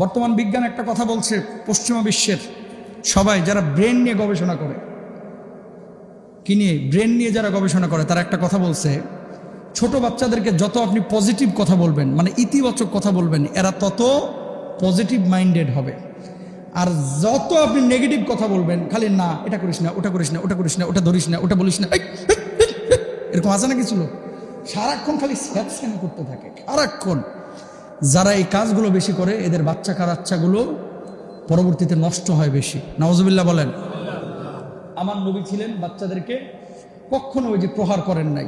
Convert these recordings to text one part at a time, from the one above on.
বর্তমান বিজ্ঞান একটা কথা বলছে, পশ্চিমা বিশ্বের সবাই যারা ব্রেন নিয়ে গবেষণা করে, কি নিয়ে, ব্রেন নিয়ে যারা গবেষণা করে, তারা একটা কথা বলছে, ছোট বাচ্চাদেরকে যত আপনি পজিটিভ কথা বলবেন, মানে ইতিবাচক কথা বলবেন, এরা তত পজিটিভ মাইন্ডেড হবে। আর যত আপনি নেগেটিভ কথা বলবেন, খালি না এটা করিস না, ওটা করিস না, ওটা করিস না, ওটা ধরিস না, ওটা বলিস না, এরকম আছে না কিছু লোক সারাক্ষণ খালি স্যাপস্যান করতে থাকে সারাক্ষণ। যারা এই কাজগুলো বেশি করে, এদের বাচ্চা কাচ্চাগুলো পরবর্তীতে নষ্ট হয় বেশি। নাউজুবিল্লাহ বলেন। আমার নবী ছিলেন বাচ্চাদেরকে কখনো ওই যে প্রহার করেন নাই।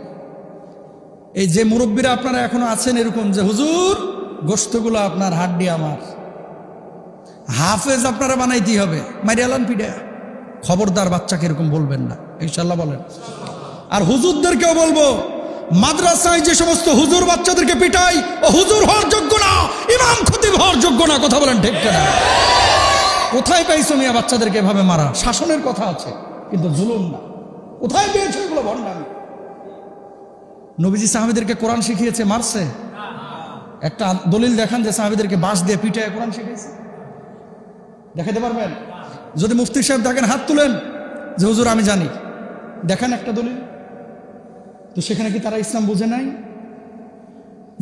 এই যে মুরব্বীরা আপনারা এখনো আছেন এরকম, যে হুজুর গোশতগুলো আপনার, হাড্ডি আমার, হাফেজ আপনারা বানাইতেই হবে, মারিয়ালান পিডা, খবরদার বাচ্চাকে এরকম বলবেন না, ইনশাল্লাহ বলেন। আর হুজুরদেরকেও বলবো, মাদ্রাসায় যে সমস্ত হুজুর বাচ্চাদেরকে পিটাই, ও হুজুর হওয়ার যোগ্য না, ইমাম খতিব হওয়ার যোগ্য না। কথা বলেন ঠিক কিনা? কোথায় পাইছো মিয়া বাচ্চাদেরকে এভাবে মারা? শাসনের কথা আছে কিন্তু জুলুম না। কোথায় পেয়েছো এগুলো? ভণ্ডামি। নবীজি সাহাবীদেরকে কোরআন শিখিয়েছে, মারছে? একটা দলিল দেখান যে সাহাবীদেরকে বাঁশ দিয়ে পিটায় কোরআন শিখিয়েছে, দেখাতে পারবেন? যদি মুফতি সাহেব দেখেন হাত তুলেন যে হুজুর আমি জানি, দেখান একটা দলিল। তো সেখানে কি তারা ইসলাম বুঝে নাই?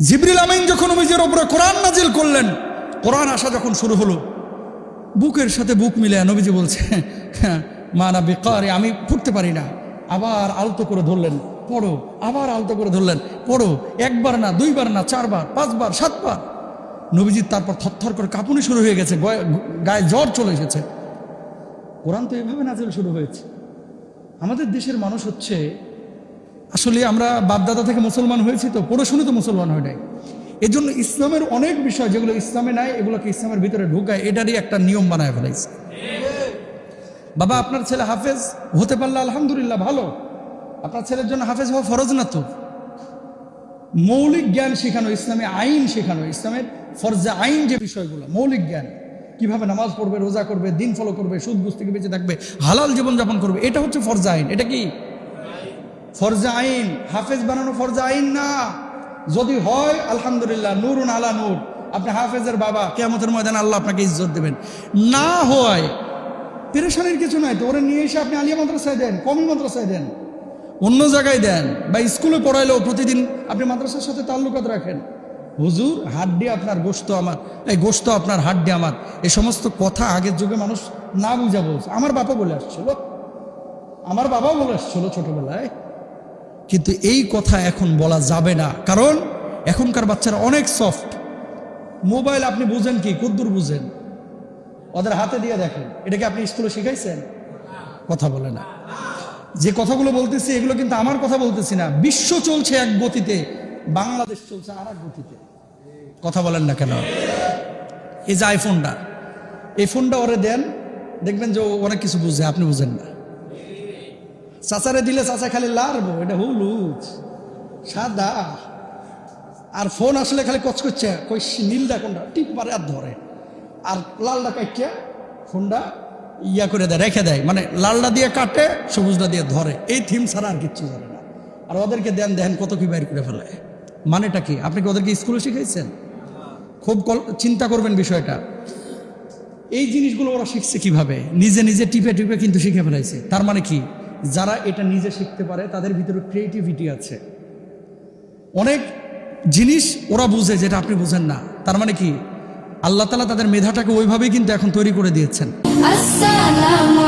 জিবরিল আমিন যখন নবীজির উপরে কোরআন নাজিল করলেন, কোরআন আসা যখন শুরু হলো, বুকের সাথে বুক মিলে নবীজি বলছে, মানা বেকারে, আমি পড়তে পারি না। আবার আলতো করে ধরলেন, পড়ো। আবার আলতো করে ধরলেন, পড়ো। একবার না, দুইবার না, চারবার, পাঁচবার, সাতবার। নবীজির তারপর থরথর করে কাঁপুনি শুরু হয়ে গেছে, গায়ে জ্বর চলে এসেছে। কোরআন তো এভাবে নাজিল শুরু হয়েছে। আমাদের দেশের মানুষ হচ্ছে, আসলে আমরা বাপদাদা থেকে মুসলমান হয়েছি, তো পড়াশুনে তো মুসলমান হয় নাই। এই জন্য ইসলামের অনেক বিষয় যেগুলো ইসলামে নাই, এগুলোকে ইসলামের ভিতরে ঢুকায়, এটারই একটা নিয়ম বানায় ফেলাইছে। বাবা, আপনার ছেলে হাফেজ হতে পারলে আলহামদুলিল্লাহ, ভালো। আপনার ছেলের জন্য হাফেজ হওয়া ফরজ না তো। মৌলিক জ্ঞান শেখানো, ইসলামে আইন শেখানো, ইসলামের ফরজে আইন যে বিষয়গুলো, মৌলিক জ্ঞান, কিভাবে নামাজ পড়বে, রোজা করবে, দিন ফলো করবে, সুদ ঘুষ থেকে বেঁচে থাকবে, হালাল জীবনযাপন করবে, এটা হচ্ছে ফরজে আইন। এটা কি ফরজে আইন? হাফেজ বানানো ফরজে আইন না। যদি হয় আলহামদুলিল্লাহ, নূরুন আলা নূর, আপনি হাফেজের বাবা, কিয়ামতের ময়দানে আল্লাহ আপনাকে ইজ্জত দেবেন। না হয় পেরেশানির কিছু নাই তো, ওরা নিয়ে এসে আপনি আলিয়া মাদ্রাসায় দেন, কমি মাদ্রাসায় দেন, অন্য জায়গায় দেন, বা স্কুলে পড়াইলেও প্রতিদিন আপনি মাদ্রাসার সাথে তাল্লুকাত রাখেন। হুজুর হাড্ডি আপনার, গোশত আমার, এই গোশত আপনার, হাড্ডি আমার, এই সমস্ত কথা আগের যুগে মানুষ না বুঝা বলছে। আমার বাবা বলে আসছিল, আমার বাবাও বলে আসছিল ছোটবেলায়। কিন্তু এই কথা এখন বলা যাবে না, কারণ এখনকার বাচ্চারা অনেক সফট। মোবাইল আপনি বুঝেন কি, কদ্দুর বুঝেন? ওদের হাতে দিয়ে দেখেন। এটাকে আপনি স্কুলে শিখাইছেন? কথা বলে না। যে কথাগুলো বলতেছি এগুলো কিন্তু আমার কথা বলতেছি না। বিশ্ব চলছে এক গতিতে, বাংলাদেশ চলছে আর এক গতিতে। কথা বলেন না কেন? এই যে আইফোনটা, এই ফোনটা ওরে দেন, দেখবেন যে ও অনেক কিছু বুঝে, আপনি বুঝেন না। চাচারে দিলে চাচা খালি লারবো, এটা হলুদ সাদা, আর ফোন আসলে খালি কচ করছে, কই নীলটা কোনটা টিপ পারে আর ধরে, আর লালটা কাটছে ফোনটা ইয়া করে দেয়, রেখে দেয়, মানে লালটা দিয়ে কাটে, সবুজটা দিয়ে ধরে। এই থিম ছাড়া আর কিচ্ছু জানে না। আর ওদেরকে দেন, দেখেন কত কি বাইর করে ফেলে। মানেটা কি? আপনি কি ওদেরকে স্কুলে শিখাইছেন? খুব চিন্তা করবেন বিষয়টা। এই জিনিসগুলো ওরা শিখছে কিভাবে? নিজে নিজে টিপে টিপে কিন্তু শিখে ফেলাইছে। তার মানে কি, যারা এটা নিজে শিখতে পারে তাদের ভিতরে ক্রিয়েটিভিটি আছে, অনেক জিনিস ওরা বুঝে যেটা আপনি বুঝেন না। তার মানে কি, আল্লাহ তাআলা তাদের মেধাটাকে ওইভাবেই কিন্তু এখন তৈরি করে দিয়েছেন। আসসালামু